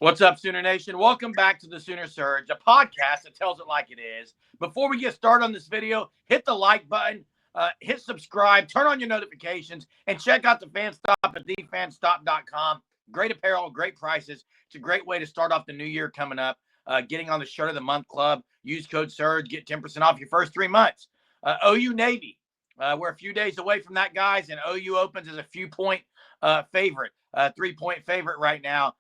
What's up, Sooner Nation? Welcome back to the Sooner Surge, a podcast that tells it like it is. Before we get started on this video, hit the like button, hit subscribe, turn on your notifications, and check out the Fan Stop at thefanstop.com. Great apparel, great prices. It's a great way to start off the new year coming up. Getting on the Shirt of the Month Club. Use code SURGE, get 10% off your first 3 months. OU Navy. We're a few days away from that, guys, and OU opens as a few-point favorite, 3-point favorite right now.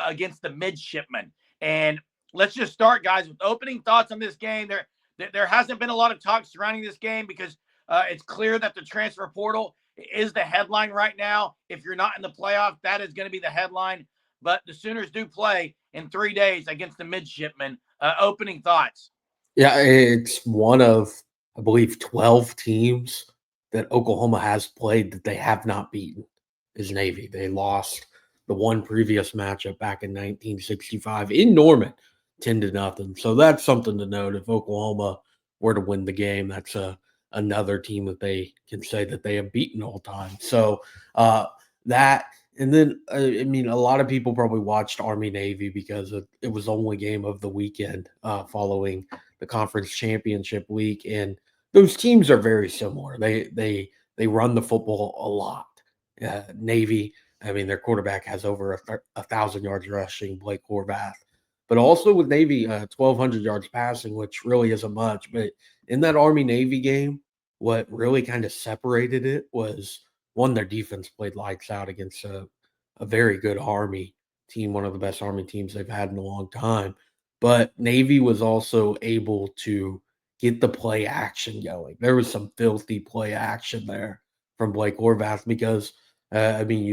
Against the midshipmen. And let's just start, guys, with opening thoughts on this game. There hasn't been a lot of talk surrounding this game because it's clear that the transfer portal is the headline right now. If you're not in the playoff, that is going to be the headline. But the Sooners do play in 3 days against the midshipmen. Opening thoughts. Yeah, it's one of, I believe, 12 teams that Oklahoma has played that they have not beaten is Navy. They lost the one previous matchup back in 1965 in Norman, 10-0. So that's something to note. If Oklahoma were to win the game, that's another team that they can say that they have beaten all time. So that, and then I mean, a lot of people probably watched Army Navy because it was the only game of the weekend following the conference championship week, and those teams are very similar. They run the football a lot. Navy, I mean, their quarterback has over 1,000 yards rushing, Blake Horvath, but also with Navy, 1,200 yards passing, which really isn't much. But in that Army Navy game, what really kind of separated it was one, their defense played lights out against a very good Army team, one of the best Army teams they've had in a long time. But Navy was also able to get the play action going. There was some filthy play action there from Blake Horvath because I mean,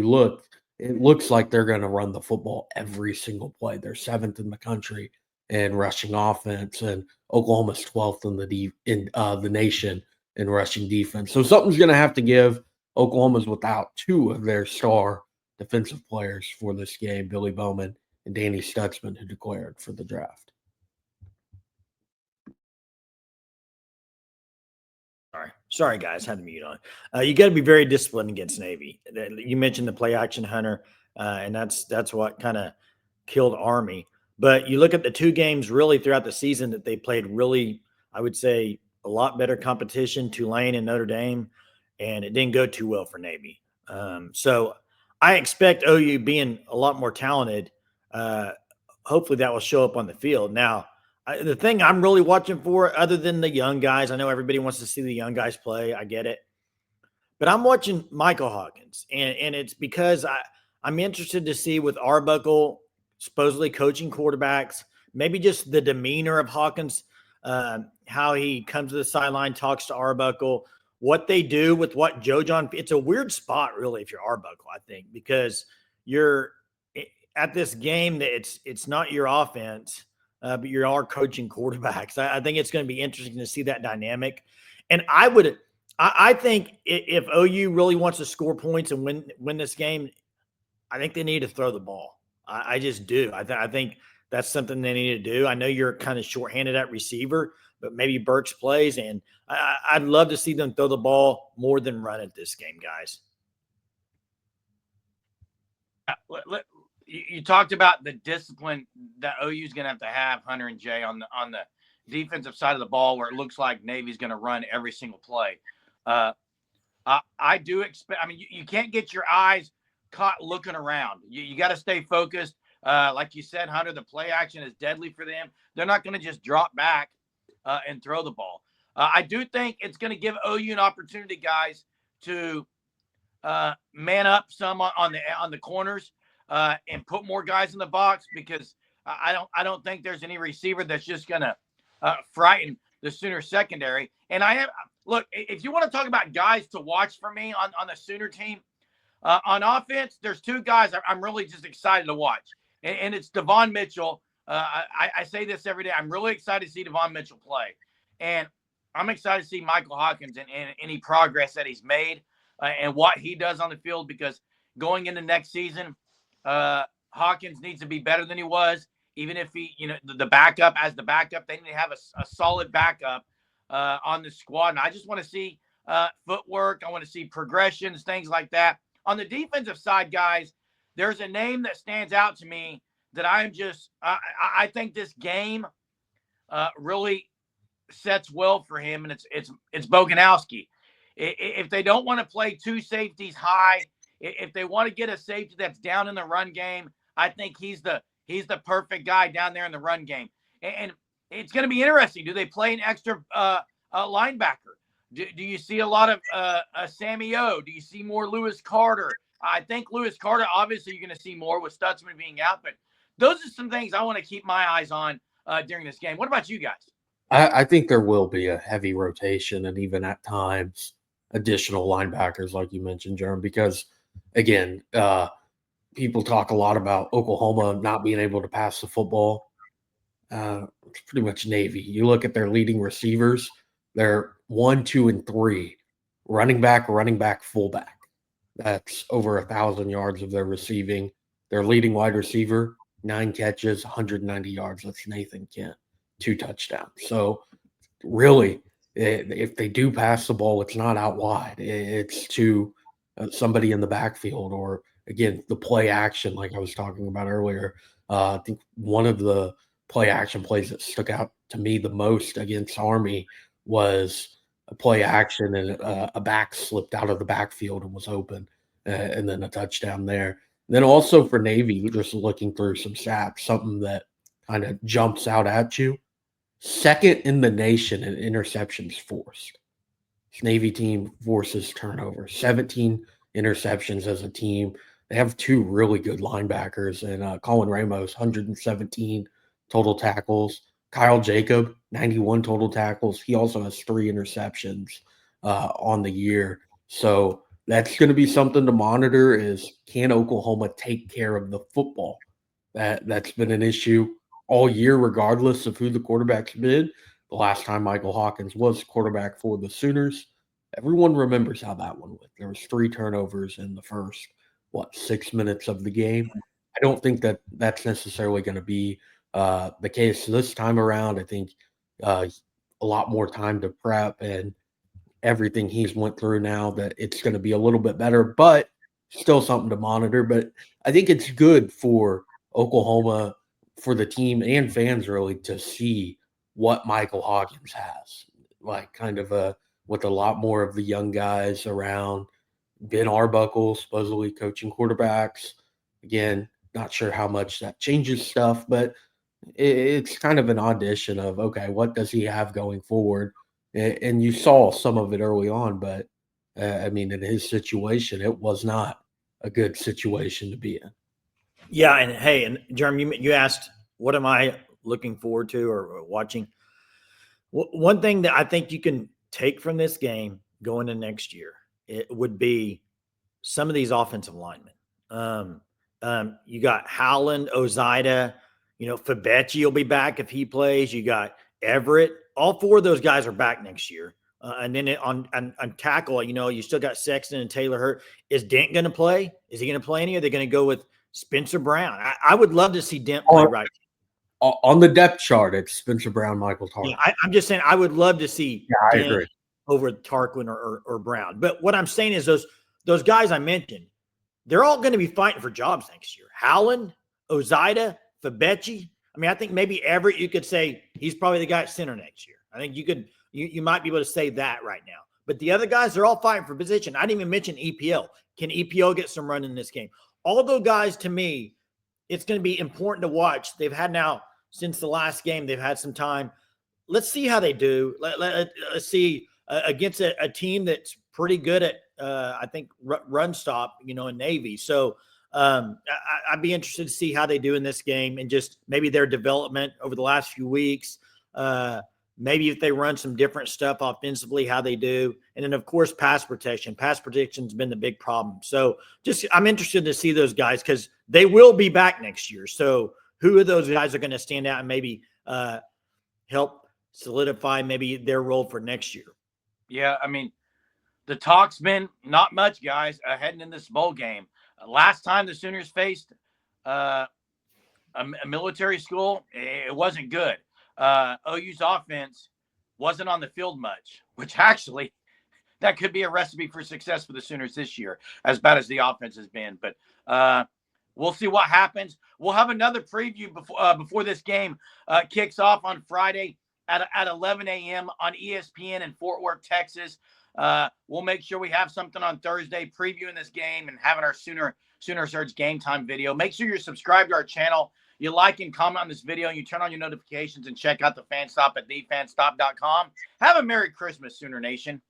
it looks like they're going to run the football every single play. They're 7th in the country in rushing offense, and Oklahoma's 12th in the nation in rushing defense. So something's going to have to give. Oklahoma's without 2 of their star defensive players for this game, Billy Bowman and Danny Stutzman, who declared for the draft. Sorry, guys, had to mute on. You got to be very disciplined against Navy. You mentioned the play action hunter, and that's what kind of killed Army. But you look at the 2 games really throughout the season that they played really, I would say, a lot better competition, Tulane and Notre Dame, and it didn't go too well for Navy. So I expect OU being a lot more talented. Hopefully that will show up on the field. Now, the thing I'm really watching for, other than the young guys, I know everybody wants to see the young guys play. I get it. But I'm watching Michael Hawkins, and it's because I'm interested to see with Arbuckle supposedly coaching quarterbacks, maybe just the demeanor of Hawkins, how he comes to the sideline, talks to Arbuckle, what they do with what Joe John. It's a weird spot, really, if you're Arbuckle, I think, because you're at this game that it's not your offense. But you are coaching quarterbacks. I think it's going to be interesting to see that dynamic. And I think if OU really wants to score points and win this game, I think they need to throw the ball. I just do. I think that's something they need to do. I know you're kind of shorthanded at receiver, but maybe Burks plays, and I'd love to see them throw the ball more than run it this game, guys. You talked about the discipline that OU is going to have Hunter and Jay on the defensive side of the ball, where it looks like Navy's going to run every single play. I do expect. I mean, you can't get your eyes caught looking around. You got to stay focused. Like you said, Hunter, the play action is deadly for them. They're not going to just drop back and throw the ball. I do think it's going to give OU an opportunity, guys, to man up some on the corners. And put more guys in the box, because I don't think there's any receiver that's just gonna frighten the Sooner secondary. And look, if you want to talk about guys to watch for me on the Sooner team, on offense, there's 2 guys I'm really just excited to watch, and it's Devon Mitchell. I say this every day. I'm really excited to see Devon Mitchell play, and I'm excited to see Michael Hawkins and any progress that he's made and what he does on the field, because going into next season, Hawkins needs to be better than he was. Even if he, the backup, they need to have a solid backup on the squad. And I just want to see footwork. I want to see progressions, things like that. On the defensive side, guys, there's a name that stands out to me that I think this game really sets well for him, and it's Boganowski. If they don't want to play two safeties high, if they want to get a safety that's down in the run game, I think he's the perfect guy down there in the run game. And it's going to be interesting. Do they play an extra linebacker? Do you see a lot of Sammy O? Do you see more Lewis Carter? I think Lewis Carter, obviously, you're going to see more with Stutzman being out. But those are some things I want to keep my eyes on during this game. What about you guys? I think there will be a heavy rotation and even at times additional linebackers, like you mentioned, Jerome, because, again, people talk a lot about Oklahoma not being able to pass the football. It's pretty much Navy. You look at their leading receivers, they're 1, 2, and 3, running back, fullback. That's over 1,000 yards of their receiving. Their leading wide receiver, 9 catches, 190 yards. That's Nathan Kent, 2 touchdowns. So really, if they do pass the ball, it's not out wide. It's to somebody in the backfield, or again, the play action, like I was talking about earlier. I think one of the play action plays that stuck out to me the most against Army was a play action, and a back slipped out of the backfield and was open, and then a touchdown there. And then also for Navy, just looking through some stats, something that kind of jumps out at you. Second in the nation in interceptions forced. This Navy team forces turnovers, 17 interceptions as a team. They have 2 really good linebackers, and Colin Ramos, 117 total tackles. Kyle Jacob, 91 total tackles. He also has 3 interceptions on the year. So that's going to be something to monitor, is can Oklahoma take care of the football? That's been an issue all year, regardless of who the quarterback's been. The last time Michael Hawkins was quarterback for the Sooners, everyone remembers how that one went. There was 3 turnovers in the first, 6 minutes of the game. I don't think that that's necessarily going to be the case this time around. I think a lot more time to prep and everything he's went through now, that it's going to be a little bit better, but still something to monitor. But I think it's good for Oklahoma, for the team and fans really, to see what Michael Hawkins has, like kind of with a lot more of the young guys around. Ben Arbuckle supposedly coaching quarterbacks. Again, not sure how much that changes stuff, but it's kind of an audition of, okay, what does he have going forward? And you saw some of it early on, but I mean, in his situation, it was not a good situation to be in. Yeah, and hey, and Jeremy, you asked, what am I looking forward to or watching? One thing that I think you can take from this game going into next year, it would be some of these offensive linemen. You got Howland, Ozida, Fabechi will be back if he plays. You got Everett. All 4 of those guys are back next year. And then on tackle, you still got Sexton and Taylor Hurt. Is Dent going to play? Is he going to play any? Are they going to go with Spencer Brown? I would love to see Dent play right. On the depth chart, it's Spencer Brown, Michael Tarquin. Yeah, I'm just saying I would love to see Dent over Tarquin or Brown. But what I'm saying is those guys I mentioned, they're all going to be fighting for jobs next year. Howland, Ozida, Fabechi. I mean, I think maybe Everett, you could say he's probably the guy at center next year. I think you might be able to say that right now. But the other guys, they're all fighting for position. I didn't even mention EPL. Can EPL get some run in this game? All those guys, to me, it's going to be important to watch. They've had now, since the last game, they've had some time. Let's see how they do. Let's see against a team that's pretty good at, I think, run stop, in Navy. So I'd be interested to see how they do in this game and just maybe their development over the last few weeks. Maybe if they run some different stuff offensively, how they do. And then, of course, pass protection. Pass protection's been the big problem. So I'm interested to see those guys because they will be back next year. So who of those guys are going to stand out and maybe help solidify maybe their role for next year? Yeah, I mean, the talk's been not much, guys, heading in this bowl game. Last time the Sooners faced a military school, it wasn't good. OU's offense wasn't on the field much, which actually that could be a recipe for success for the Sooners this year, as bad as the offense has been. But We'll see what happens. We'll have another preview before this game kicks off on Friday at 11 a.m. on ESPN in Fort Worth, Texas. We'll make sure we have something on Thursday previewing this game and having our Sooner Surge game time video. Make sure you're subscribed to our channel. You like and comment on this video, and you turn on your notifications and check out the Fan Stop at thefanstop.com. Have a Merry Christmas, Sooner Nation.